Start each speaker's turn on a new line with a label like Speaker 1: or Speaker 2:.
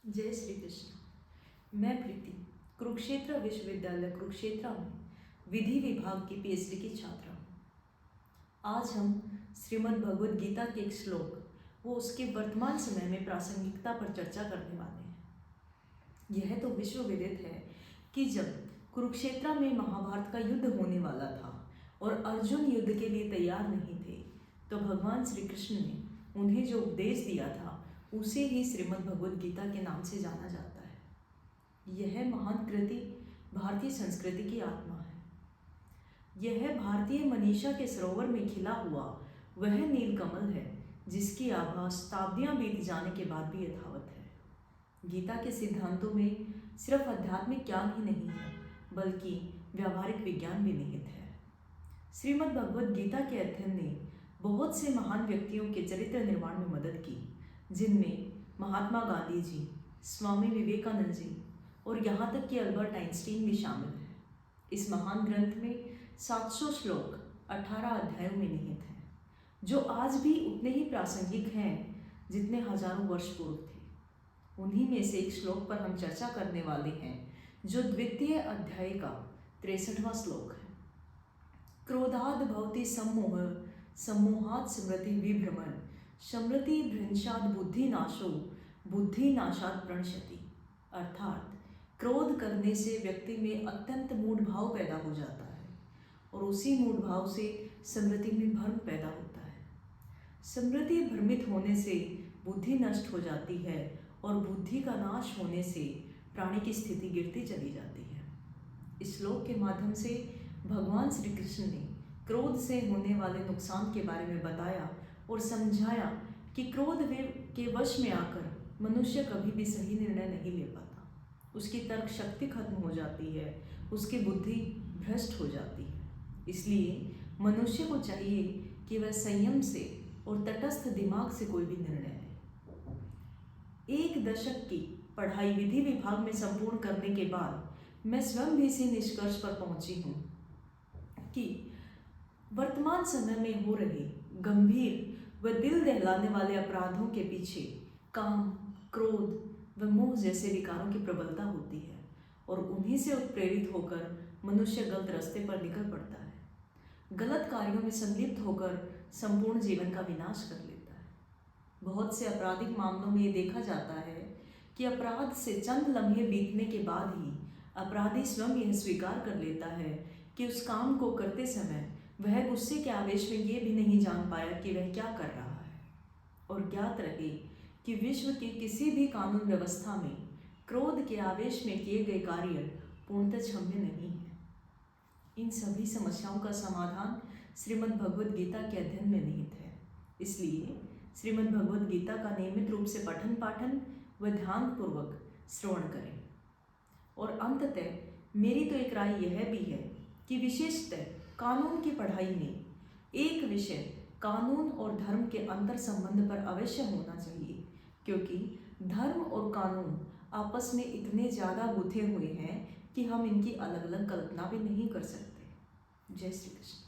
Speaker 1: जय श्री कृष्ण। मैं प्रीति कुरुक्षेत्र विश्वविद्यालय कुरुक्षेत्र में विधि विभाग की पीएचडी की छात्रा हूँ। आज हम श्रीमद् भगवद गीता के एक श्लोक वो उसके वर्तमान समय में प्रासंगिकता पर चर्चा करने वाले हैं। यह तो विश्व विदित है कि जब कुरुक्षेत्र में महाभारत का युद्ध होने वाला था और अर्जुन युद्ध के लिए तैयार नहीं थे, तो भगवान श्री कृष्ण ने उन्हें जो उपदेश दिया था उसे ही श्रीमद् भगवद गीता के नाम से जाना जाता है। यह महान कृति भारतीय संस्कृति की आत्मा है। यह भारतीय मनीषा के सरोवर में खिला हुआ वह नीलकमल है जिसकी आभा शताब्दियां बीत जाने के बाद भी यथावत है। गीता के सिद्धांतों में सिर्फ आध्यात्मिक ज्ञान ही नहीं है बल्कि व्यावहारिक विज्ञान भी निहित है। श्रीमद् भगवद गीता के अध्ययन ने बहुत से महान व्यक्तियों के चरित्र निर्माण में मदद की, जिनमें महात्मा गांधी जी, स्वामी विवेकानंद जी और यहाँ तक कि अल्बर्ट आइंस्टीन भी शामिल हैं। इस महान ग्रंथ में 700 श्लोक 18 अध्यायों में निहित हैं, जो आज भी उतने ही प्रासंगिक हैं जितने हजारों वर्ष पूर्व थे। उन्हीं में से एक श्लोक पर हम चर्चा करने वाले हैं, जो द्वितीय अध्याय का 63वां श्लोक है। क्रोधाद भवति सम्मोह, सम्मोहात् स्मृति विभ्रमण, स्मृति भ्रंशात् बुद्धिनाशो, बुद्धिनाशात् प्रणश्यति। अर्थात क्रोध करने से व्यक्ति में अत्यंत मूढ़ भाव पैदा हो जाता है और उसी मूढ़ भाव से स्मृति में भ्रम पैदा होता है। स्मृति भ्रमित होने से बुद्धि नष्ट हो जाती है और बुद्धि का नाश होने से प्राणी की स्थिति गिरती चली जाती है। इस श्लोक के माध्यम से भगवान श्री कृष्ण ने क्रोध से होने वाले नुकसान के बारे में बताया और समझाया कि क्रोध के वश में आकर मनुष्य कभी भी सही निर्णय नहीं ले पाता। उसकी तर्क शक्ति खत्म हो जाती है, उसकी बुद्धि भ्रष्ट हो जाती है। इसलिए मनुष्य को चाहिए कि वह संयम से और तटस्थ दिमाग से कोई भी निर्णय ले। 1 दशक की पढ़ाई विधि विभाग में संपूर्ण करने के बाद मैं स्वयं भी इसी निष्कर्ष पर पहुंची हूँ कि वर्तमान समय में हो रहे गंभीर व दिल दहलाने वाले अपराधों के पीछे काम, क्रोध व मोह जैसे विकारों की प्रबलता होती है और उन्हीं से उत्प्रेरित होकर मनुष्य गलत रास्ते पर निकल पड़ता है। गलत कार्यों में संलिप्त होकर संपूर्ण जीवन का विनाश कर लेता है। बहुत से आपराधिक मामलों में ये देखा जाता है कि अपराध से चंद लम्हे बीतने के बाद ही अपराधी स्वयं यह स्वीकार कर लेता है कि उस काम को करते समय वह गुस्से के आवेश में ये भी नहीं जान पाया कि वह क्या कर रहा है। और ज्ञात रहे कि विश्व की किसी भी कानून व्यवस्था में क्रोध के आवेश में किए गए कार्य पूर्णतः क्षम्य नहीं है। इन सभी समस्याओं का समाधान श्रीमद् भगवद गीता के अध्ययन में निहित है। इसलिए श्रीमद् भगवद गीता का नियमित रूप से पठन पाठन व ध्यानपूर्वक श्रवण करें। और अंततः मेरी तो एक राय यह भी है कि विशेषतः कानून की पढ़ाई में एक विषय कानून और धर्म के अंतर संबंध पर अवश्य होना चाहिए, क्योंकि धर्म और कानून आपस में इतने ज़्यादा गुथे हुए हैं कि हम इनकी अलग अलग कल्पना भी नहीं कर सकते। जय श्री कृष्ण।